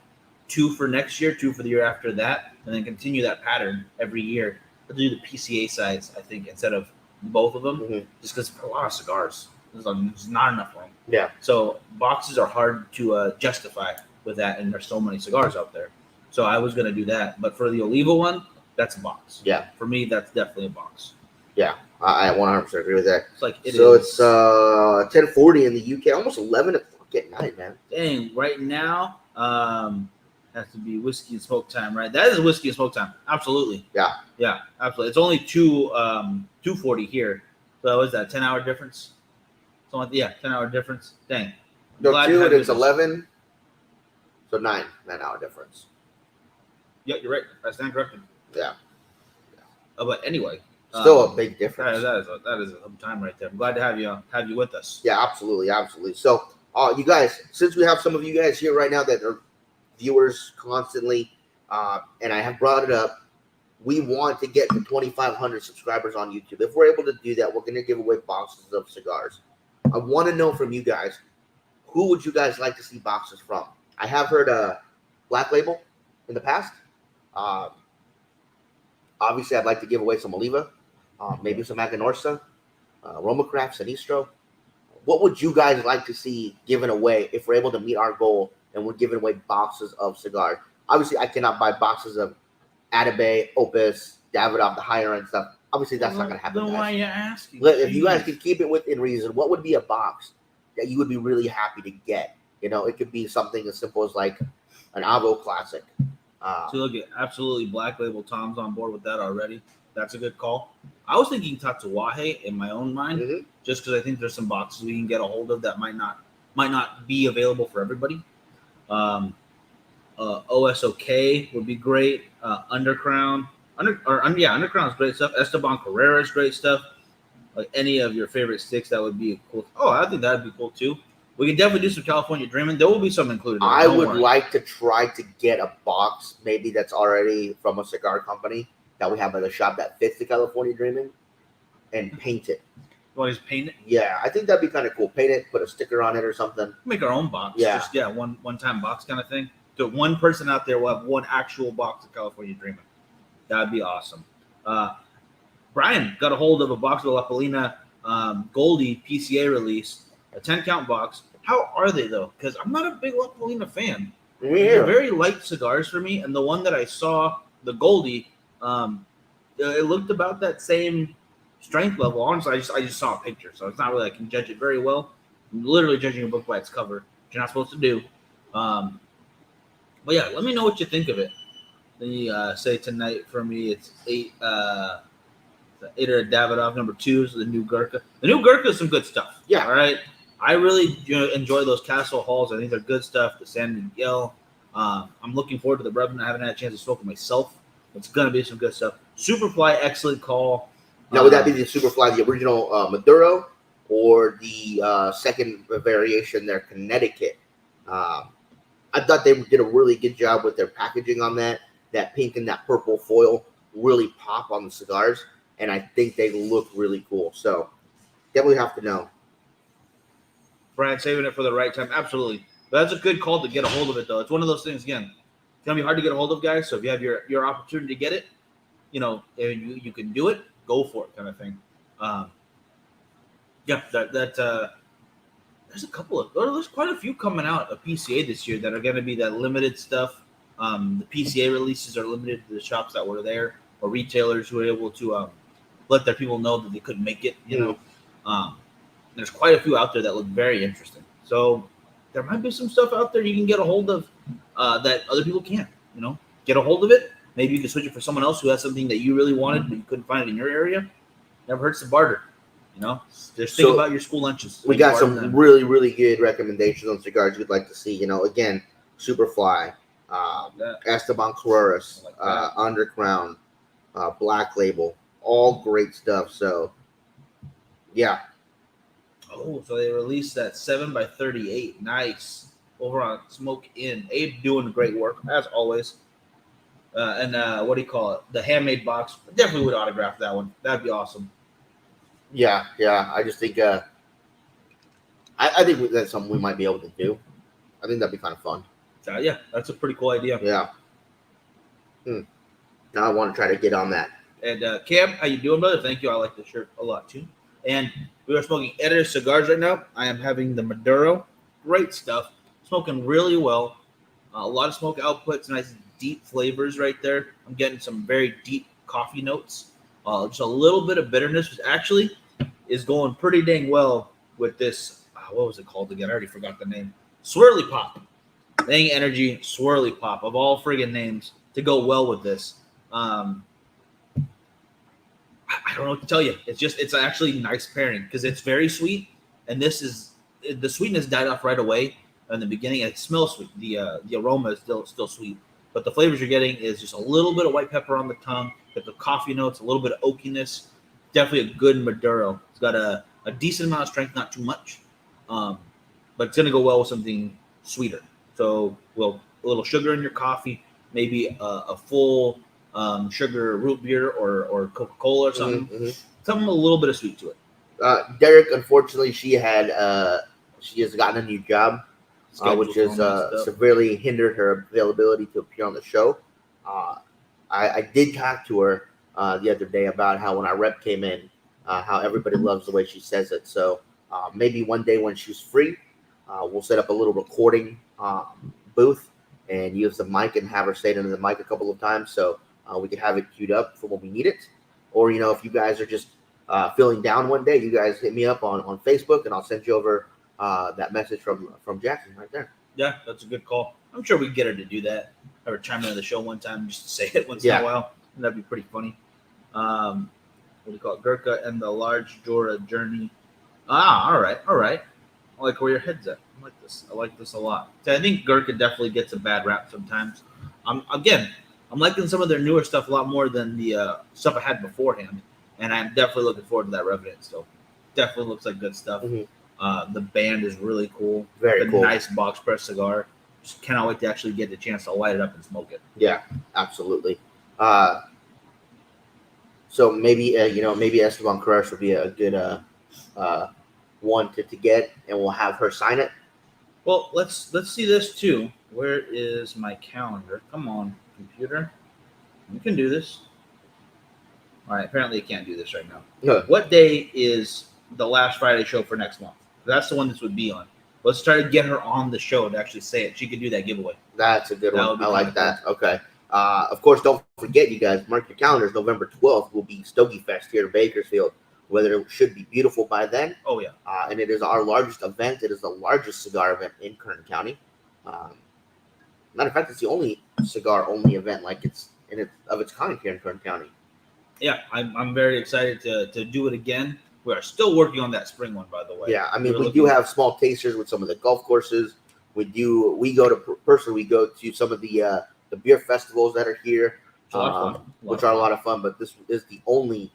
2 for next year, 2 for the year after that, and then continue that pattern every year. I'll do the PCA size, I think, instead of both of them, just because a lot of cigars. There's not enough room. Yeah. So boxes are hard to justify with that, and there's so many cigars out there. So I was going to do that. But for the Oliva one, that's a box. Yeah. For me, that's definitely a box. Yeah. I 100% agree with that. It's like it's 10:40 in the UK, almost 11 o'clock at night, man. Dang, right now, has to be whiskey and smoke time, right? That is whiskey and smoke time. Absolutely. Yeah, absolutely. It's only 2:40 here. So is that 10-hour difference? Something like 10-hour difference. Dang. No, 2 and it's 11. So 9-hour difference. Yeah, you're right. I stand corrected. Yeah. But anyway, still a big difference. That is a time right there. I'm glad to have you with us. Yeah, absolutely. So, you guys, since we have some of you guys here right now that are viewers constantly, and I have brought it up, we want to get to 2,500 subscribers on YouTube. If we're able to do that, we're going to give away boxes of cigars. I want to know from you guys, who would you guys like to see boxes from? I have heard Black Label in the past. Obviously, I'd like to give away some Oliva, maybe some Aganorsa, Roma Craft, Sinistro. What would you guys like to see given away if we're able to meet our goal and we're giving away boxes of cigars? Obviously, I cannot buy boxes of Atabey, Opus, Davidoff, the higher end stuff. Obviously, that's not going to happen. Then guys. why are you asking? If you guys can keep it within reason, what would be a box that you would be really happy to get? You know, it could be something as simple as like an Avo Classic. So look at absolutely Black Label. Tom's on board with that already. That's a good call. I was thinking Tatuaje in my own mind, just because I think there's some boxes we can get a hold of that might not be available for everybody. OSOK would be great. Undercrown. Undercrown is great stuff. Esteban Carrera is great stuff. Like any of your favorite sticks, that would be cool. Oh, I think that'd be cool too. We can definitely do some California Dreaming. There will be some included. I would like to try to get a box, maybe that's already from a cigar company that we have at the shop that fits the California Dreaming, and paint it. You want to just paint it? Yeah, I think that'd be kind of cool. Paint it, put a sticker on it or something. Make our own box. Yeah. Just, one-time box kind of thing. So one person out there will have one actual box of California Dreaming. That'd be awesome. Brian got a hold of a box of La Polina Goldie PCA release, a 10-count box. How are they, though? Because I'm not a big La Polina fan. They're very light cigars for me, and the one that I saw, the Goldie, it looked about that same strength level. Honestly, I just saw a picture, so it's not really I can judge it very well. I'm literally judging a book by its cover, which you're not supposed to do. But yeah, let me know what you think of it. Then you say tonight for me, it's 8 or Davidoff number 2, so the new Gurkha. The new Gurkha is some good stuff. Yeah. All right. I really enjoy those Castle Halls. I think they're good stuff. The San Miguel. I'm looking forward to the Reverend. I haven't had a chance to smoke it myself. It's going to be some good stuff. Superfly, excellent call. Now, would that be the Superfly, the original Maduro, or the second variation there, Connecticut? I thought they did a really good job with their packaging on that. That pink and that purple foil really pop on the cigars, and I think they look really cool. So definitely have to know. Brian saving it for the right time. Absolutely. But that's a good call to get a hold of it, though. It's one of those things, again, it's going to be hard to get a hold of, guys. So if you have your opportunity to get it, you can do it, go for it kind of thing. There's quite a few coming out of PCA this year that are going to be that limited stuff. The PCA releases are limited to the shops that were there or retailers who were able to let their people know that they couldn't make it, There's quite a few out there that look very interesting. So there might be some stuff out there you can get a hold of that other people can't. Get a hold of it. Maybe you can switch it for someone else who has something that you really wanted but you couldn't find it in your area. Never hurts to barter. Just think about your school lunches. We got some really, really good recommendations on cigars you'd like to see. Again, Superfly, Esteban Carreras, Undercrown, Black Label, all great stuff. So, yeah. Oh, so they released that 7x38. Nice. Over on Smoke Inn. Abe doing great work, as always. And what do you call it? The handmade box. Definitely would autograph that one. That'd be awesome. Yeah. I just think I think that's something we might be able to do. I think that'd be kind of fun. Yeah, that's a pretty cool idea. Yeah. Now I want to try to get on that. And Cam, how you doing, brother? Thank you. I like the shirt a lot too. And we are smoking Erez Cigars right now. I am having the Maduro. Great stuff. Smoking really well. A lot of smoke outputs, nice deep flavors right there. I'm getting some very deep coffee notes. Just a little bit of bitterness, which actually is going pretty dang well with this. What was it called again? I already forgot the name. Swirly Pop. Dang Energy Swirly Pop of all friggin' names to go well with this. I don't know what to tell you. It's actually nice pairing because it's very sweet, and the sweetness died off right away in the beginning. It smells sweet. The aroma is still sweet, but the flavors you're getting is just a little bit of white pepper on the tongue, get the coffee notes, a little bit of oakiness. Definitely a good Maduro. It's got a decent amount of strength, not too much, but it's gonna go well with something sweeter. So, a little sugar in your coffee, maybe a full sugar root beer or Coca-Cola or something. Mm-hmm. Something a little bit of sweet to it. Derek, unfortunately, she has gotten a new job, which has severely hindered her availability to appear on the show. I did talk to her the other day about how when our rep came in, how everybody loves the way she says it. So maybe one day when she's free, we'll set up a little recording booth and use the mic and have her say it into the mic a couple of times so we can have it queued up for when we need it. Or, if you guys are just feeling down one day, you guys hit me up on Facebook and I'll send you over that message from Jackson right there. Yeah, that's a good call. I'm sure we can get her to do that. Have her chime into the show one time just to say it once in a while. And that'd be pretty funny. What do you call it? Gurkha and the Large Jora Journey. All right. I like where your head's at. I like this a lot. So I think Gurkha definitely gets a bad rap sometimes. I'm liking some of their newer stuff a lot more than the stuff I had beforehand. And I'm definitely looking forward to that Revenant still. Definitely looks like good stuff. Mm-hmm. The band is really cool. Very cool. Nice box press cigar. Just cannot wait to actually get the chance to light it up and smoke it. Yeah, absolutely. So maybe maybe Esteban Carreras would be a good one to get, and we'll have her sign it. Well, let's see this too. Where is my calendar? Come on, computer. You can do this. All right. Apparently, you can't do this right now. No. What day is the last Friday show for next month? That's the one this would be on. Let's try to get her on the show to actually say it. She could do that giveaway. That's a good one. I like that. Cool. Okay. Of course, don't forget, you guys, mark your calendars. November 12th will be Stogie Fest here in Bakersfield. Weather it should be beautiful by then. Oh, yeah. And it is our largest event. It is the largest cigar event in Kern County. Matter of fact, it's the only cigar-only event of its kind here in Kern County. Yeah, I'm very excited to do it again. We are still working on that spring one, by the way. Yeah, I mean, we do have small tasters with some of the golf courses. We go to some of the beer festivals that are here, which are a lot of fun. But this is the only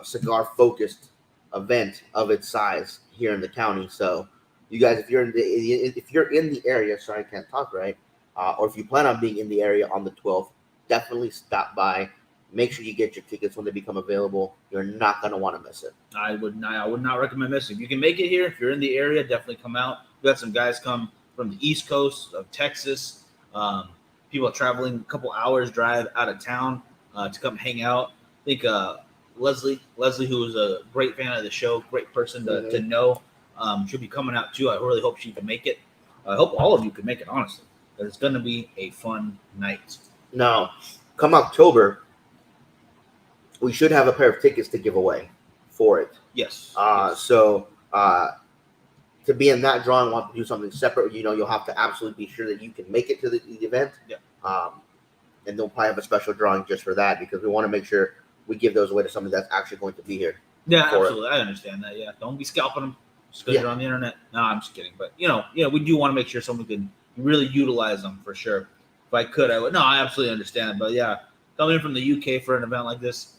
cigar-focused event of its size here in the county. So, you guys, if you're in the area, sorry, I can't talk right, or if you plan on being in the area on the 12th, definitely stop by. Make sure you get your tickets when they become available. You're not going to want to miss it. I would not recommend missing. If you can make it here, if you're in the area, definitely come out. We've got some guys come from the East Coast of Texas. People are traveling a couple hours drive out of town to come hang out. I think Leslie, who is a great fan of the show, great person to know, she'll be coming out too. I really hope she can make it. I hope all of you can make it, honestly. It's going to be a fun night. Now, come October, we should have a pair of tickets to give away for it. Yes. So to be in that drawing, want to do something separate, you'll have to absolutely be sure that you can make it to the event. Yeah. And they'll probably have a special drawing just for that, because we want to make sure we give those away to somebody that's actually going to be here. Yeah, for it. absolutely. I understand that. Yeah, don't be scalping them just because Yeah. you're on the internet. No, I'm just kidding. But we do want to make sure someone can really utilize them for sure. If I could, I would. No, I absolutely understand it. But yeah, coming in from the UK for an event like this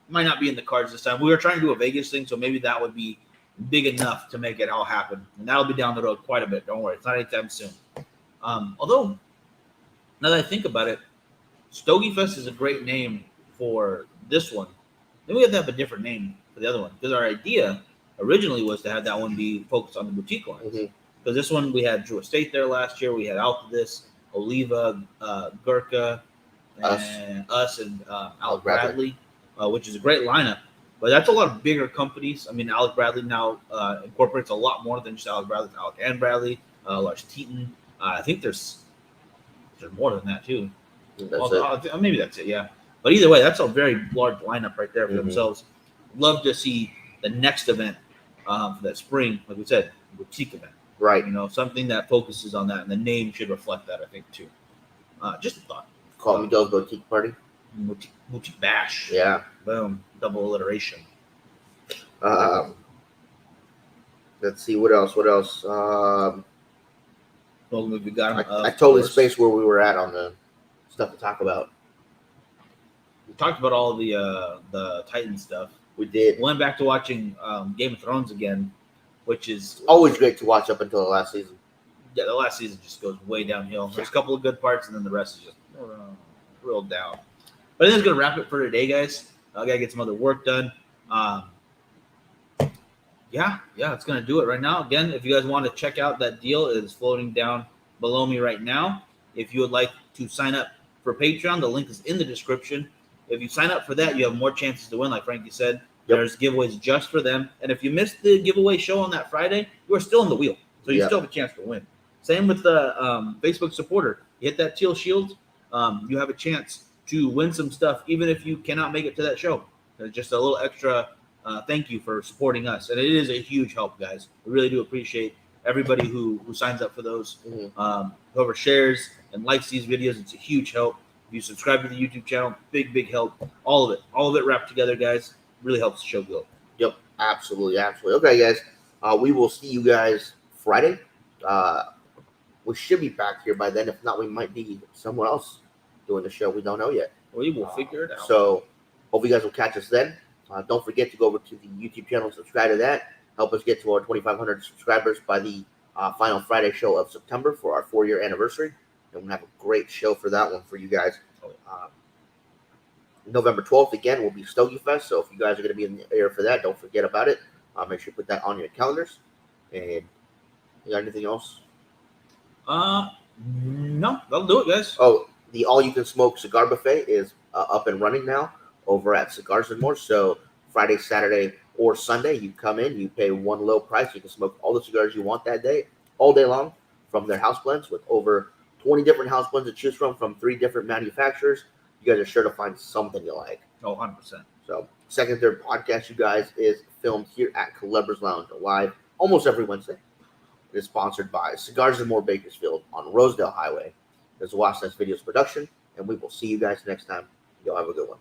might not be in the cards this time. We were trying to do a Vegas thing, so maybe that would be big enough to make it all happen, and that'll be down the road quite a bit. Don't worry, it's not anytime soon. Although, now that I think about it, Stogie Fest is a great name for this one. Then we have to have a different name for the other one, because our idea originally was to have that one be focused on the boutique lines. Mm-hmm. Because this one, we had Drew Estate there last year. We had Altadis, Oliva, Gurkha, and us and Alec Bradley, which is a great lineup. But that's a lot of bigger companies. I mean, Alec Bradley now incorporates a lot more than just Alec Bradley. It's Alec and Bradley, Lars Teton. I think there's more than that too. Maybe that's it. Yeah. But either way, that's a very large lineup right there for themselves. Love to see the next event for that spring, like we said, boutique event. Right. Something that focuses on that, and the name should reflect that, I think, too. Just a thought. Call me Doe's Boutique Party. Boutique Bash. Yeah. Boom. Double alliteration. Let's see, what else? Well, we got. I totally spaced where we were at on the stuff to talk about. We talked about all the Titan stuff. We did. Went back to watching Game of Thrones again, which is Always great to watch up until the last season. Yeah, the last season just goes way downhill. There's a couple of good parts, and then the rest is just real down. But I think it's gonna wrap it for today, guys. I gotta get some other work done. Yeah, it's gonna do it right now. Again, if you guys want to check out that deal, it is floating down below me right now. If you would like to sign up for Patreon, the link is in the description. If you sign up for that, you have more chances to win, like Frankie said. Yep. There's giveaways just for them. And if you missed the giveaway show on that Friday, you are still in the wheel. So you still have a chance to win. Same with the Facebook supporter. You hit that teal shield, you have a chance to win some stuff, even if you cannot make it to that show. Just a little extra thank you for supporting us. And it is a huge help, guys. We really do appreciate everybody who signs up for those. Whoever shares and likes these videos, it's a huge help. If you subscribe to the YouTube channel, big help. All of it wrapped together, guys. Really helps the show go. Yep, absolutely. Okay, guys, we will see you guys Friday. We should be back here by then. If not, we might be somewhere else doing the show. We don't know yet. We will figure it out. So hope you guys will catch us then. Don't forget to go over to the YouTube channel and subscribe to that. Help us get to our 2,500 subscribers by the final Friday show of September for our 4-year anniversary. And we'll have a great show for that one for you guys. November 12th, again, will be Stogie Fest. So if you guys are going to be in the area for that, don't forget about it. Make sure you put that on your calendars. And you got anything else? No, that'll do it, guys. Oh, the all-you-can-smoke cigar buffet is up and running now over at Cigars and More. So Friday, Saturday, or Sunday, you come in, you pay one low price. You can smoke all the cigars you want that day, all day long, from their house blends with over 20 different house blends to choose from 3 different manufacturers. You guys are sure to find something you like. Oh, 100%. So, second, third podcast, you guys, is filmed here at Calebra's Lounge, live almost every Wednesday. It is sponsored by Cigars and More Bakersfield on Rosedale Highway. There's a Watch This Videos production, and we will see you guys next time. Y'all have a good one.